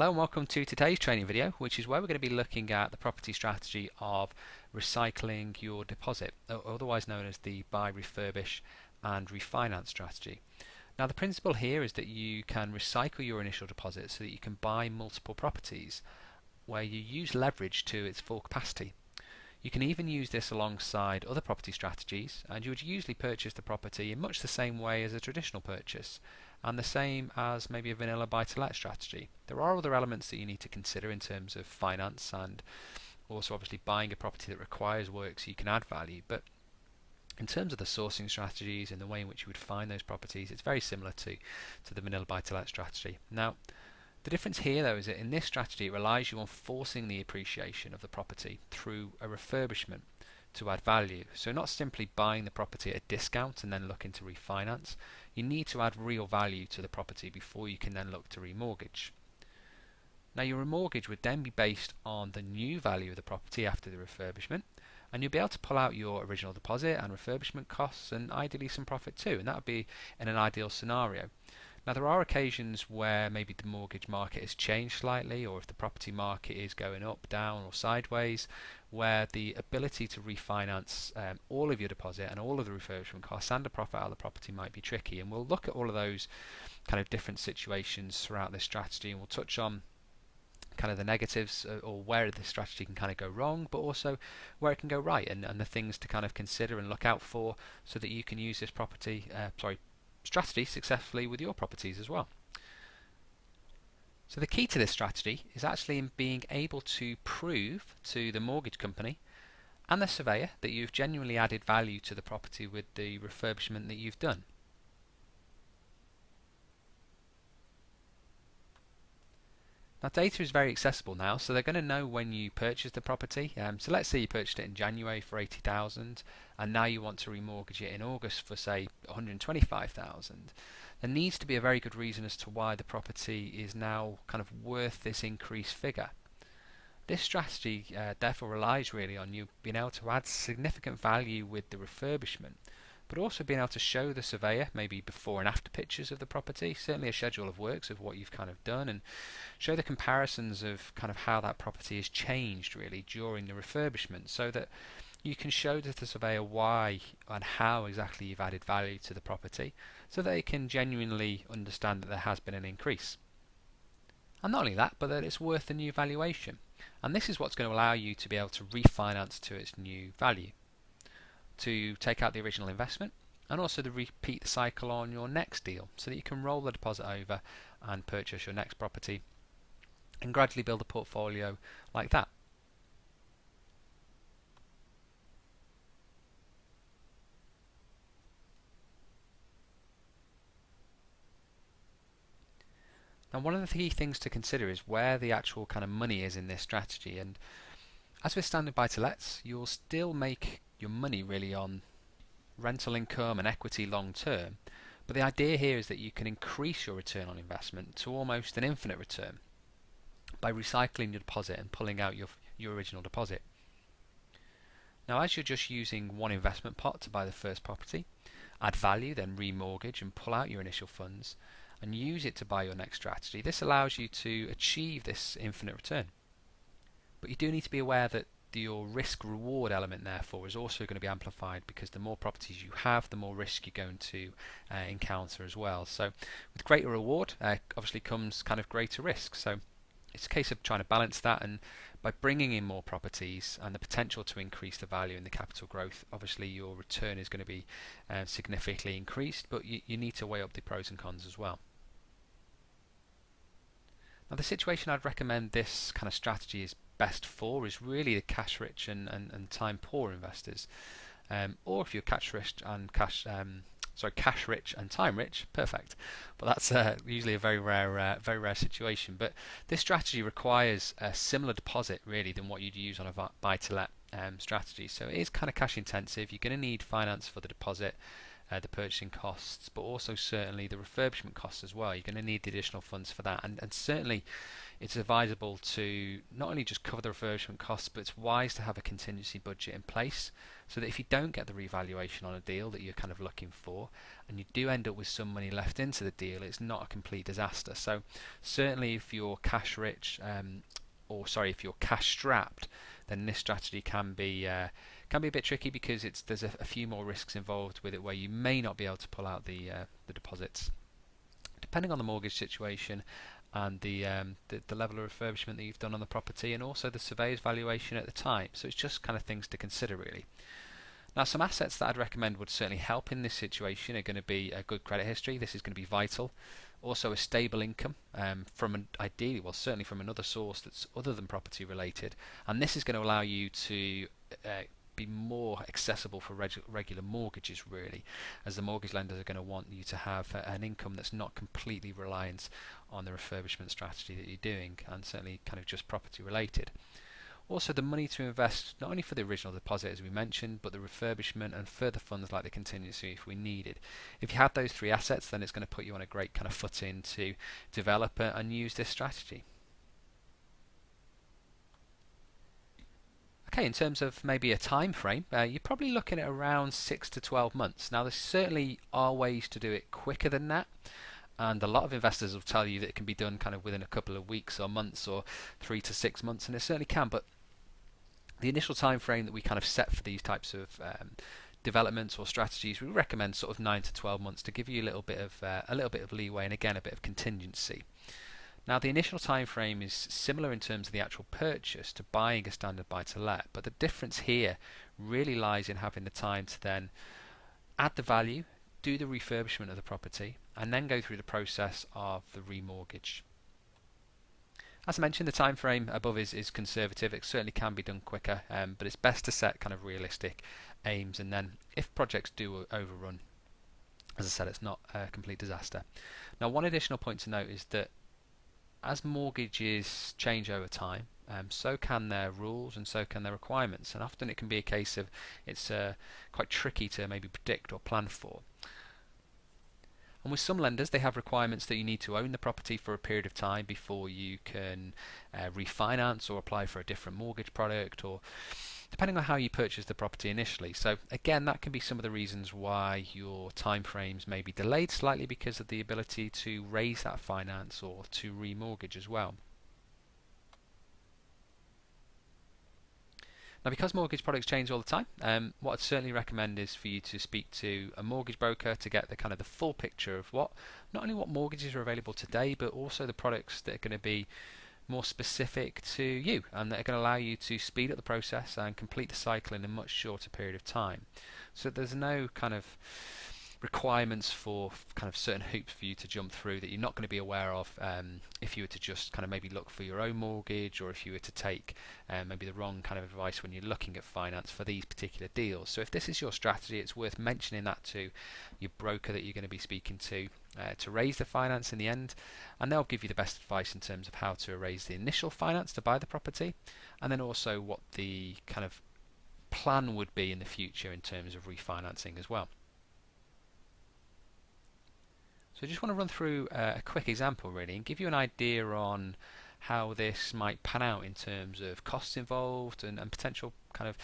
Hello and welcome to today's training video, which is where we're going to be looking at the property strategy of recycling your deposit, otherwise known as the buy, refurbish and refinance strategy. Now the principle here is that you can recycle your initial deposit so that you can buy multiple properties where you use leverage to its full capacity. You can even use this alongside other property strategies, and you would usually purchase the property in much the same way as a traditional purchase, and the same as maybe a vanilla buy-to-let strategy. There are other elements that you need to consider in terms of finance and also obviously buying a property that requires work so you can add value, but in terms of the sourcing strategies and the way in which you would find those properties, it's very similar to the vanilla buy-to-let strategy. Now, the difference here though is that in this strategy it relies you on forcing the appreciation of the property through a refurbishment to add value. So not simply buying the property at a discount and then looking to refinance. You need to add real value to the property before you can then look to remortgage. Now your remortgage would then be based on the new value of the property after the refurbishment, and you'll be able to pull out your original deposit and refurbishment costs and ideally some profit too, and that would be in an ideal scenario. Now there are occasions where maybe the mortgage market has changed slightly, or if the property market is going up, down or sideways, where the ability to refinance all of your deposit and all of the refurbishment costs and the profit out of the property might be tricky, and we'll look at all of those kind of different situations throughout this strategy, and we'll touch on kind of the negatives or where this strategy can kind of go wrong, but also where it can go right, and the things to kind of consider and look out for so that you can use this strategy successfully with your properties as well. So the key to this strategy is actually in being able to prove to the mortgage company and the surveyor that you've genuinely added value to the property with the refurbishment that you've done. Now data is very accessible now, so they're going to know when you purchased the property. So let's say you purchased it in January for 80,000 and now you want to remortgage it in August for say 125,000. There needs to be a very good reason as to why the property is now kind of worth this increased figure. This strategy therefore relies really on you being able to add significant value with the refurbishment, but also being able to show the surveyor maybe before and after pictures of the property, certainly a schedule of works of what you've kind of done, and show the comparisons of kind of how that property has changed really during the refurbishment, so that you can show to the surveyor why and how exactly you've added value to the property, so that they can genuinely understand that there has been an increase. And not only that, but that it's worth the new valuation. And this is what's going to allow you to be able to refinance to its new value, to take out the original investment, and also to repeat the cycle on your next deal so that you can roll the deposit over and purchase your next property and gradually build a portfolio like that. Now one of the key things to consider is where the actual kind of money is in this strategy, and as with standard buy-to-lets, you'll still make your money really on rental income and equity long term, but the idea here is that you can increase your return on investment to almost an infinite return by recycling your deposit and pulling out your original deposit. Now as you're just using one investment pot to buy the first property, add value, then remortgage and pull out your initial funds and use it to buy your next strategy, this allows you to achieve this infinite return. But you do need to be aware that your risk reward element therefore is also going to be amplified, because the more properties you have, the more risk you're going to encounter as well. So with greater reward obviously comes kind of greater risk, so it's a case of trying to balance that, and by bringing in more properties and the potential to increase the value in the capital growth, obviously your return is going to be significantly increased, but you need to weigh up the pros and cons as well. Now the situation I'd recommend this kind of strategy is best for is really the cash rich and time poor investors, or if you're cash rich and time rich, perfect. But that's usually a very rare situation. But this strategy requires a similar deposit really than what you'd use on a buy-to-let strategy. So it is kind of cash intensive. You're going to need finance for the deposit, the purchasing costs, but also certainly the refurbishment costs as well. You're going to need the additional funds for that, and certainly it's advisable to not only just cover the refurbishment costs, but it's wise to have a contingency budget in place so that if you don't get the revaluation on a deal that you're kind of looking for, and you do end up with some money left into the deal, it's not a complete disaster. So certainly if you're cash rich, if you're cash strapped, then this strategy can be a bit tricky because there's a few more risks involved with it, where you may not be able to pull out the deposits, depending on the mortgage situation and the level of refurbishment that you've done on the property, and also the surveyor's valuation at the time. So it's just kind of things to consider, really. Now, some assets that I'd recommend would certainly help in this situation are going to be a good credit history. This is going to be vital. Also, a stable income certainly from another source that's other than property related, and this is going to allow you to be more accessible for regular mortgages, really, as the mortgage lenders are going to want you to have an income that's not completely reliant on the refurbishment strategy that you're doing, and certainly kind of just property related. Also, the money to invest not only for the original deposit as we mentioned, but the refurbishment and further funds like the contingency if we needed. If you have those three assets, then it's going to put you on a great kind of footing to develop and use this strategy. Okay, in terms of maybe a time frame, you're probably looking at around 6 to 12 months. Now, there certainly are ways to do it quicker than that, and a lot of investors will tell you that it can be done kind of within a couple of weeks or months, or 3 to 6 months, and it certainly can. But the initial time frame that we kind of set for these types of developments or strategies, we recommend sort of 9 to 12 months to give you a little bit of leeway, and again a bit of contingency. Now, the initial time frame is similar in terms of the actual purchase to buying a standard buy-to-let, but the difference here really lies in having the time to then add the value, do the refurbishment of the property, and then go through the process of the remortgage. As I mentioned, the time frame above is conservative. It certainly can be done quicker, but it's best to set kind of realistic aims, and then if projects do overrun, as I said, it's not a complete disaster. Now, one additional point to note is that as mortgages change over time, so can their rules and so can their requirements, and often it can be a case of it's quite tricky to maybe predict or plan for. And with some lenders, they have requirements that you need to own the property for a period of time before you can refinance or apply for a different mortgage product, or depending on how you purchase the property initially. So again, that can be some of the reasons why your timeframes may be delayed slightly, because of the ability to raise that finance or to remortgage as well. Now, because mortgage products change all the time, what I'd certainly recommend is for you to speak to a mortgage broker to get the kind of the full picture of not only what mortgages are available today, but also the products that are going to be more specific to you and that are going to allow you to speed up the process and complete the cycle in a much shorter period of time. So there's no kind of requirements for kind of certain hoops for you to jump through that you're not going to be aware of if you were to just kind of maybe look for your own mortgage, or if you were to take maybe the wrong kind of advice when you're looking at finance for these particular deals. So if this is your strategy, it's worth mentioning that to your broker that you're going to be speaking to raise the finance in the end, and they'll give you the best advice in terms of how to raise the initial finance to buy the property, and then also what the kind of plan would be in the future in terms of refinancing as well. So I just want to run through a quick example really, and give you an idea on how this might pan out in terms of costs involved and potential kind of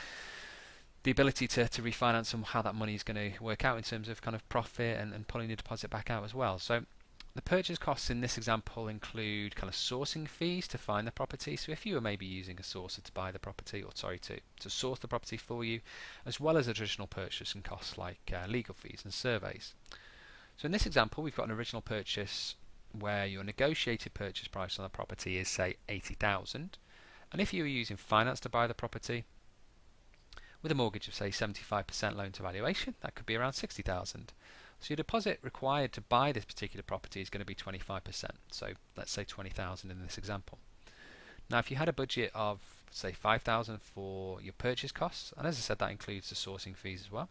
the ability to refinance, and how that money is going to work out in terms of kind of profit and pulling the deposit back out as well. So the purchase costs in this example include kind of sourcing fees to find the property. So if you were maybe using a sourcer to buy the property, or sorry, to source the property for you, as well as additional purchasing costs like legal fees and surveys. So in this example, we've got an original purchase where your negotiated purchase price on the property is, say, 80,000, and if you were using finance to buy the property with a mortgage of, say, 75% loan to valuation, that could be around 60,000. So your deposit required to buy this particular property is going to be 25%. So let's say 20,000 in this example. Now, if you had a budget of, say, 5,000 for your purchase costs, and as I said, that includes the sourcing fees as well,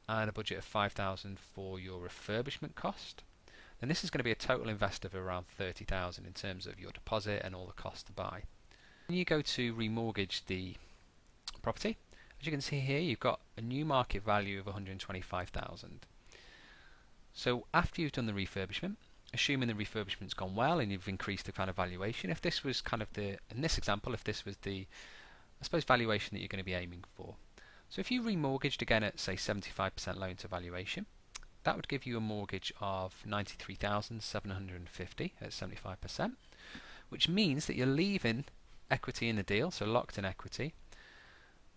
and a budget of 5,000 for your refurbishment cost, then this is going to be a total invest of around 30,000 in terms of your deposit and all the costs to buy. When you go to remortgage the property, as you can see here, you've got a new market value of 125,000. So after you've done the refurbishment, assuming the refurbishment's gone well and you've increased the kind of valuation, if this was kind of in this example, if this was the, I suppose, valuation that you're going to be aiming for. So if you remortgaged again at say 75% loan to valuation, that would give you a mortgage of 93,750 at 75%, which means that you're leaving equity in the deal, so locked in equity,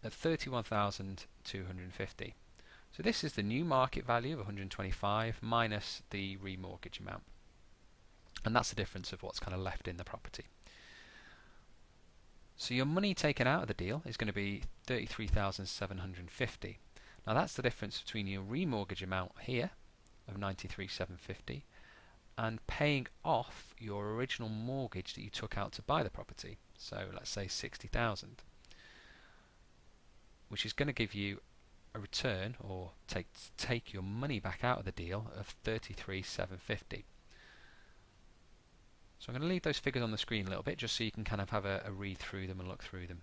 at 31,250. So this is the new market value of 125 minus the remortgage amount. And that's the difference of what's kind of left in the property. So your money taken out of the deal is going to be 33,750. Now that's the difference between your remortgage amount here of 93,750 and paying off your original mortgage that you took out to buy the property. So let's say 60,000, which is going to give you a return, or take your money back out of the deal, of 33,750. So I'm going to leave those figures on the screen a little bit just so you can kind of have a read through them and look through them.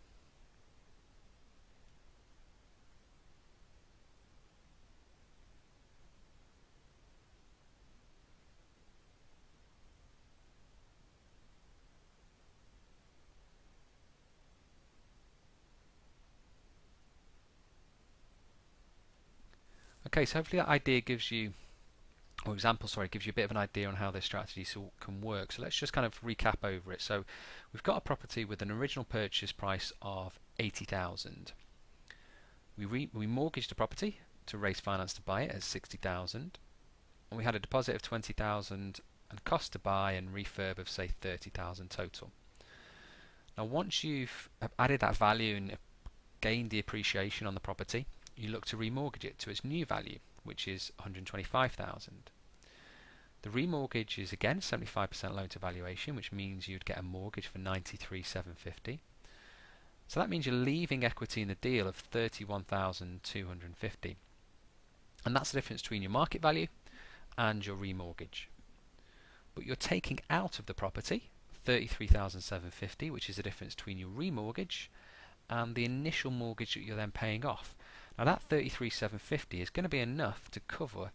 Okay, so hopefully that idea gives you, or example, sorry, gives you a bit of an idea on how this strategy can work. So let's just kind of recap over it. So we've got a property with an original purchase price of 80,000. We mortgaged the property to raise finance to buy it at 60,000, and we had a deposit of 20,000 and cost to buy and refurb of say 30,000 total. Now once you've added that value and gained the appreciation on the property, you look to remortgage it to its new value, which is 125,000. The remortgage is again 75% loan to valuation, which means you'd get a mortgage for 93,750. So that means you're leaving equity in the deal of 31,250. And that's the difference between your market value and your remortgage. But you're taking out of the property 33,750, which is the difference between your remortgage and the initial mortgage that you're then paying off. Now that 33,750 is going to be enough to cover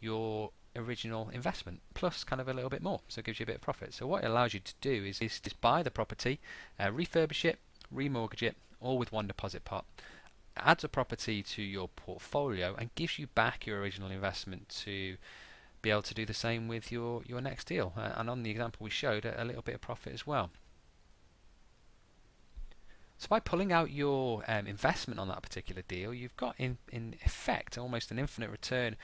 your original investment plus kind of a little bit more, so it gives you a bit of profit. So what it allows you to do is just buy the property, refurbish it, remortgage it, all with one deposit pot. Adds a property to your portfolio and gives you back your original investment to be able to do the same with your next deal. And on the example we showed, a little bit of profit as well. So by pulling out your investment on that particular deal, you've got in effect almost an infinite return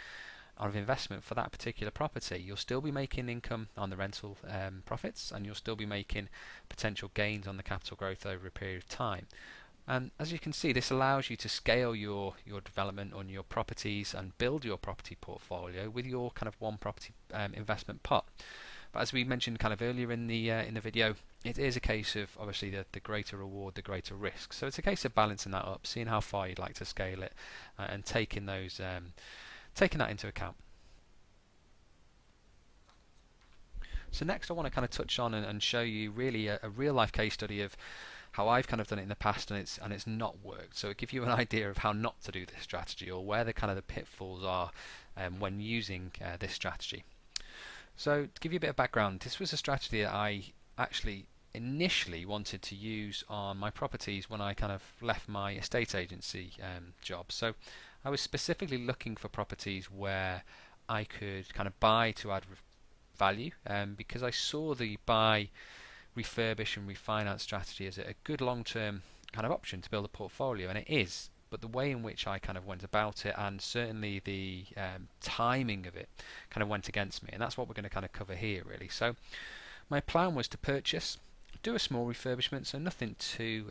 of investment for that particular property. You'll still be making income on the rental profits, and you'll still be making potential gains on the capital growth over a period of time. And as you can see, this allows you to scale your development on your properties and build your property portfolio with your kind of one property investment pot. But as we mentioned kind of earlier in the video, it is a case of obviously the greater reward, the greater risk. So it's a case of balancing that up, seeing how far you'd like to scale it, and taking those taking that into account. So next I want to kind of touch on and show you really a real life case study of how I've kind of done it in the past and it's not worked. So it gives you an idea of how not to do this strategy, or where the kind of the pitfalls are when using this strategy. So to give you a bit of background, this was a strategy that I actually initially wanted to use on my properties when I kind of left my estate agency job. So I was specifically looking for properties where I could kind of buy to add value, because I saw the buy, refurbish and refinance strategy as a good long-term kind of option to build a portfolio, and it is. But the way in which I kind of went about it, and certainly the timing of it, kind of went against me, and that's what we're going to kind of cover here really. So my plan was to purchase, do a small refurbishment, so nothing too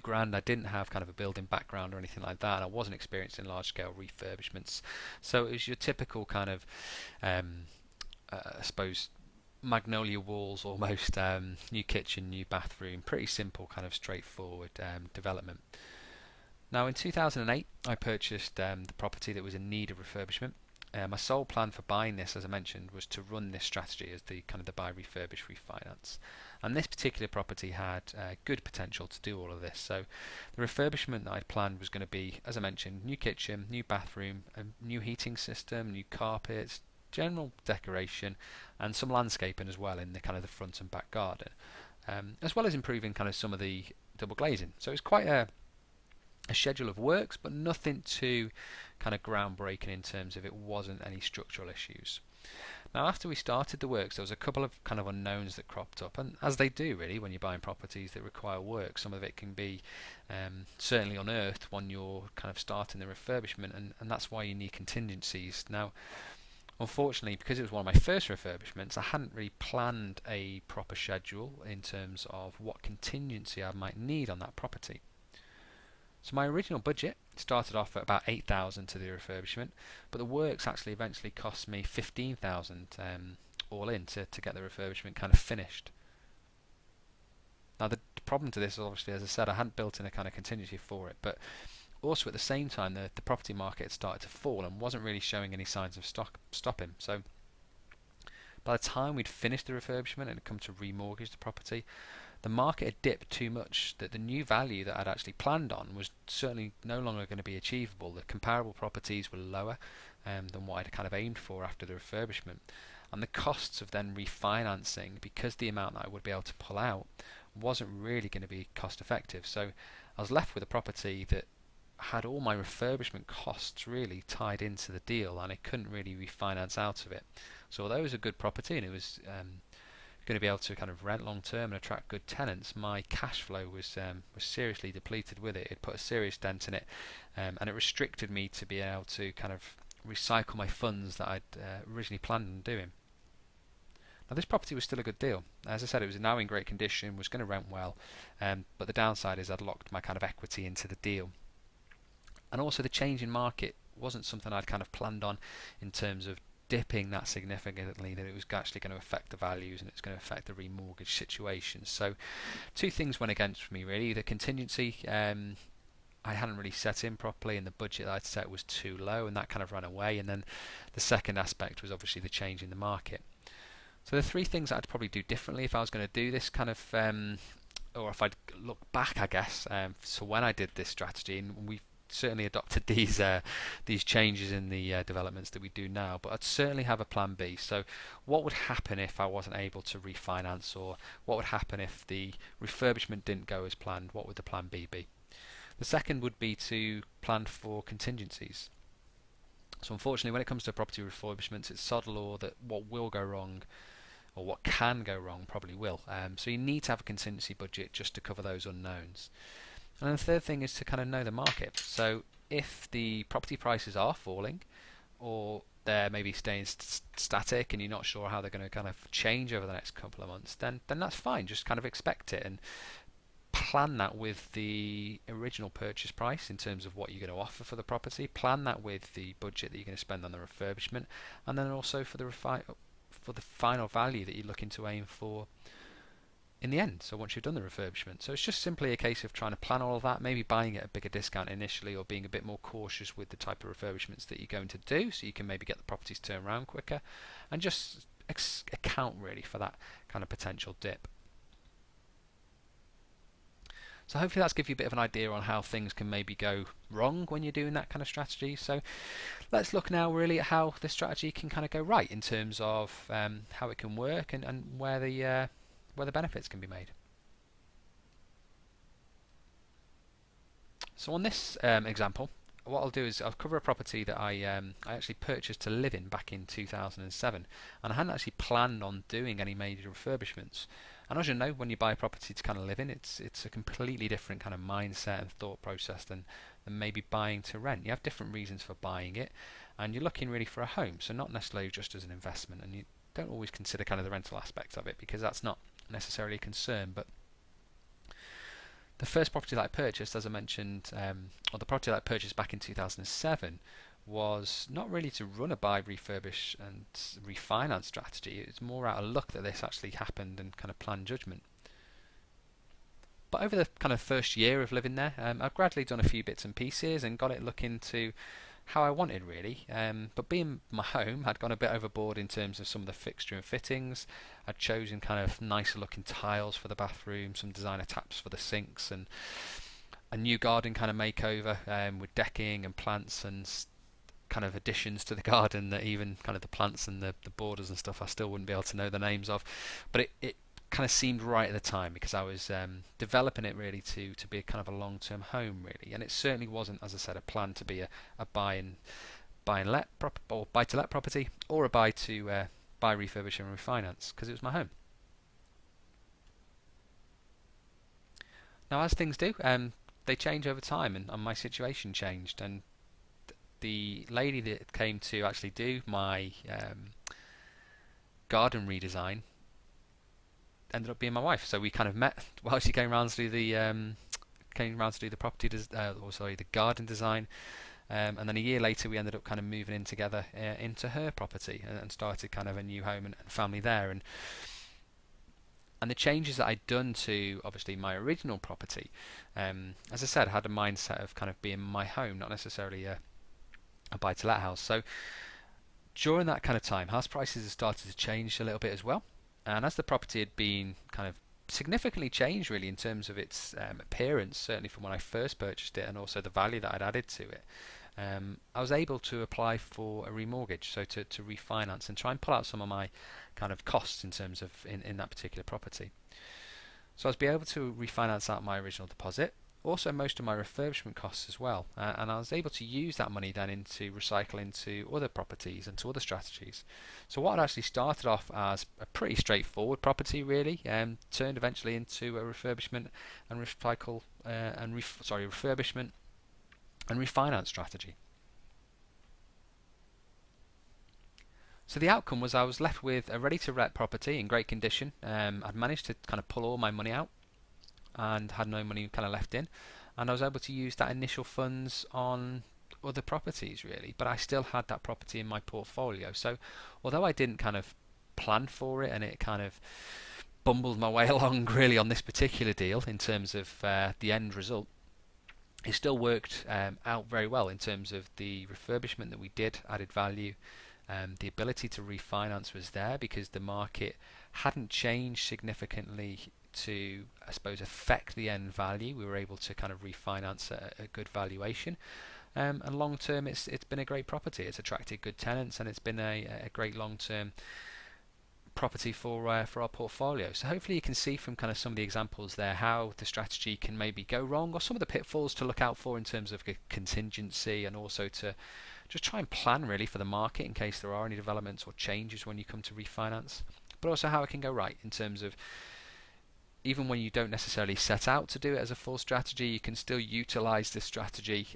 grand. I didn't have kind of a building background or anything like that, and I wasn't experienced in large scale refurbishments, so it was your typical kind of I suppose magnolia walls almost, new kitchen, new bathroom, pretty simple kind of straightforward development. Now in 2008 I purchased the property that was in need of refurbishment, My sole plan for buying this, as I mentioned, was to run this strategy as the kind of the buy, refurbish, refinance. And this particular property had good potential to do all of this. So the refurbishment that I'd planned was going to be, as I mentioned, new kitchen, new bathroom, a new heating system, new carpets, general decoration, and some landscaping as well in the kind of the front and back garden, as well as improving kind of some of the double glazing. So it's quite a schedule of works, but nothing too kind of groundbreaking in terms of it wasn't any structural issues. Now, after we started the works, there was a couple of kind of unknowns that cropped up, and as they do really when you're buying properties that require work, some of it can be certainly unearthed when you're kind of starting the refurbishment, and that's why you need contingencies. Now, unfortunately, because it was one of my first refurbishments, I hadn't really planned a proper schedule in terms of what contingency I might need on that property. So my original budget started off at about 8,000 to the refurbishment, but the works actually eventually cost me 15,000 all in to get the refurbishment kind of finished. Now the problem to this is obviously, as I said, I hadn't built in a kind of contingency for it, but also at the same time the property market had started to fall and wasn't really showing any signs of stopping. So by the time we'd finished the refurbishment and had come to remortgage the property, the market had dipped too much that the new value that I'd actually planned on was certainly no longer going to be achievable. The comparable properties were lower than what I'd kind of aimed for after the refurbishment, and the costs of then refinancing, because the amount that I would be able to pull out wasn't really going to be cost effective. So I was left with a property that had all my refurbishment costs really tied into the deal, and I couldn't really refinance out of it. So although it was a good property and it was going to be able to kind of rent long term and attract good tenants, my cash flow was seriously depleted with it. It put a serious dent in it, and it restricted me to be able to kind of recycle my funds that I'd originally planned on doing. Now this property was still a good deal. As I said, it was now in great condition, was going to rent well, but the downside is I'd locked my kind of equity into the deal. And also the change in market wasn't something I'd kind of planned on in terms of dipping that significantly, that it was actually going to affect the values and it's going to affect the remortgage situation. So two things went against me really. The contingency I hadn't really set in properly, and the budget that I'd set was too low, and that kind of ran away. And then the second aspect was obviously the change in the market. So the three things that I'd probably do differently if I was going to do this kind of or if I'd look back, I guess, so when I did this strategy, and we certainly adopted these changes in the developments that we do now, but I'd certainly have a plan B. So what would happen if I wasn't able to refinance, or what would happen if the refurbishment didn't go as planned? What would the plan B be? The second would be to plan for contingencies. So unfortunately, when it comes to property refurbishments, it's sod law that what will go wrong, or what can go wrong, probably will. So you need to have a contingency budget just to cover those unknowns. And then the third thing is to kind of know the market. So if the property prices are falling, or they're maybe staying static and you're not sure how they're going to kind of change over the next couple of months, then that's fine. Just kind of expect it and plan that with the original purchase price in terms of what you're going to offer for the property. Plan that with the budget that you're going to spend on the refurbishment, and then also for the final value that you're looking to aim for in the end, so once you've done the refurbishment. So it's just simply a case of trying to plan all of that, maybe buying at a bigger discount initially, or being a bit more cautious with the type of refurbishments that you're going to do, so you can maybe get the properties turned around quicker, and just account really for that kind of potential dip. So hopefully that's given you a bit of an idea on how things can maybe go wrong when you're doing that kind of strategy. So let's look now really at how the strategy can kind of go right in terms of how it can work, and where the benefits can be made. So on this example, what I'll do is I'll cover a property that I actually purchased to live in back in 2007, and I hadn't actually planned on doing any major refurbishments. And as you know, when you buy a property to kind of live in, it's a completely different kind of mindset and thought process than maybe buying to rent. You have different reasons for buying it, and you're looking really for a home, so not necessarily just as an investment. And you don't always consider kind of the rental aspect of it, because that's not necessarily a concern. But the first property that I purchased, as I mentioned, or the property that I purchased back in 2007, was not really to run a buy, refurbish and refinance strategy. It was more out of luck that this actually happened and kind of planned judgment. But over the kind of first year of living there, I've gradually done a few bits and pieces and got it looking to how I wanted really. But being my home, I'd gone a bit overboard in terms of some of the fixture and fittings. I'd chosen kind of nicer looking tiles for the bathroom, some designer taps for the sinks, and a new garden kind of makeover with decking and plants and kind of additions to the garden that even kind of the plants and the borders and stuff I still wouldn't be able to know the names of. But it kind of seemed right at the time because I was developing it really to be a kind of a long-term home really, and it certainly wasn't, as I said, a plan to be a buy and let or buy to let property or a buy, refurbish and refinance, because it was my home. Now, as things do, they change over time, and my situation changed, and the lady that came to actually do my garden redesign ended up being my wife. So we kind of met while she came around to do the property, or sorry, the garden design. And then a year later, we ended up kind of moving in together into her property and started kind of a new home and family there. And the changes that I'd done to obviously my original property, as I said, had a mindset of kind of being my home, not necessarily a buy-to-let house. So during that kind of time, house prices had started to change a little bit as well. And as the property had been kind of significantly changed really in terms of its appearance, certainly from when I first purchased it, and also the value that I'd added to it, I was able to apply for a remortgage, so to refinance and try and pull out some of my kind of costs in terms of in that particular property. So I was able to refinance out my original deposit, also most of my refurbishment costs as well, and I was able to use that money then into recycle into other properties and to other strategies. So what had actually started off as a pretty straightforward property really, turned eventually into a refurbishment and refurbishment and refinance strategy. So the outcome was I was left with a ready to let property in great condition. I'd managed to kind of pull all my money out and had no money kind of left in, and I was able to use that initial funds on other properties really, but I still had that property in my portfolio. So although I didn't kind of plan for it and it kind of bumbled my way along really on this particular deal in terms of the end result, it still worked out very well in terms of the refurbishment that we did, added value. The ability to refinance was there because the market hadn't changed significantly to, I suppose, affect the end value. We were able to kind of refinance at a good valuation. And long term, it's been a great property. It's attracted good tenants, and it's been a great long term property for our portfolio. So hopefully you can see from kind of some of the examples there how the strategy can maybe go wrong, or some of the pitfalls to look out for in terms of contingency, and also to just try and plan really for the market in case there are any developments or changes when you come to refinance, but also how it can go right in terms of even when you don't necessarily set out to do it as a full strategy, you can still utilize this strategy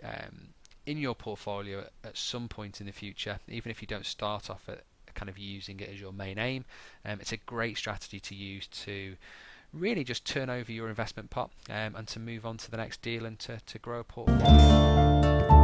in your portfolio at some point in the future, even if you don't start off at kind of using it as your main aim. It's a great strategy to use to really just turn over your investment pot and to move on to the next deal and to grow a portfolio.